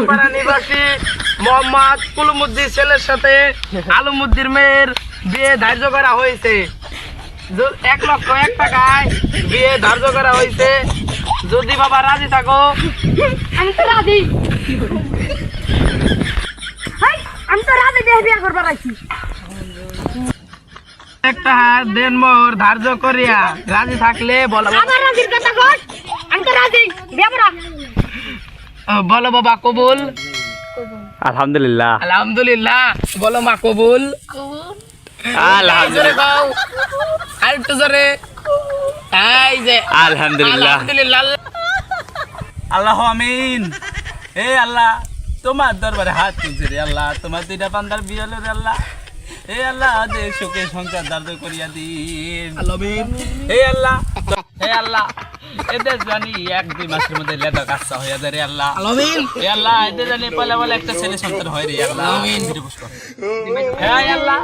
পাড়া নিবাসী মোহাম্মদ কুলুমুদ্দিন ছেলের সাথে আলমুদ্দির মেয়ের বিয়ে ধার্য করা হয়েছে। 1,01,000 টাকায় বিয়ে ধার্য করা হয়েছে। যদি বাবা রাজি থাকো। আমি তো রাজি। আমি তো রাজি বিয়ে করবার আছি। একটা হাত দেন মোর ধার্য করিয়া রাজি থাকলে বলো। আমার রাজির কথা কর। আমি তো রাজি বিয়ে করা। বলো বাবা কবুল। আলহামদুলিল্লাহ। আলহামদুলিল্লাহ। বলো মা কবুল। আলহামদুলিল্লাহ। আর একটু জোরে। এই যে আলহামদুলিল্লাহ। আলহামদুলিল্লাহ। আল্লাহ আমিন। হে আল্লাহ, তোমার দরবারে হাত তুলছি রে আল্লাহ, তোমার দুইটা বান্দার বিয়ে হলো রে আল্লাহ। হে আল্লাহ, দেখ সুখে সংসার দার্য করিয়া দিন। আমিন। হে আল্লাহ, হে আল্লাহ, এদের জানি 1-2 মাসের মধ্যে লেদা কাচ্চা হয়ে যায় রে আল্লাহ। আমিন। হে আল্লাহ, এদের জানি পয়লা বলে একটা ছেলে সন্তান হয় রে আল্লাহ। আমিন। হে আল্লাহ,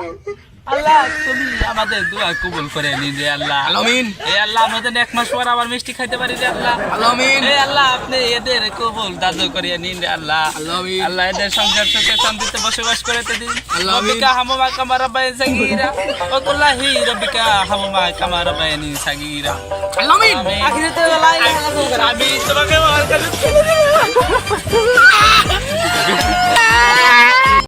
আল্লাহ তুমি আমাদের দোয়া কবুল করে নিন রে আল্লাহ। আমিন। হে আল্লাহ, আমাদের 1 মাস পর আবার মিষ্টি খাইতে পারি রে আল্লাহ। আমিন। হে আল্লাহ, আপনি এদের কবুল দার্য করিয়া নিন রে আল্লাহ। আমিন। আল্লাহ এদের সংসার সুখে শান্তিতে বসবাস করতে দিন। আমিন। রব্বিকা হামমা কামা রাব্বায়ানি সাগীরা ওয়া কুল্লাহি রব্বিকা হামমা কামা রাব্বায়ানি সাগীরা। আমিন। আখিরাতে লা ইলাহা ইল্লাল্লাহ। আমি তোমাকে আমার কাছে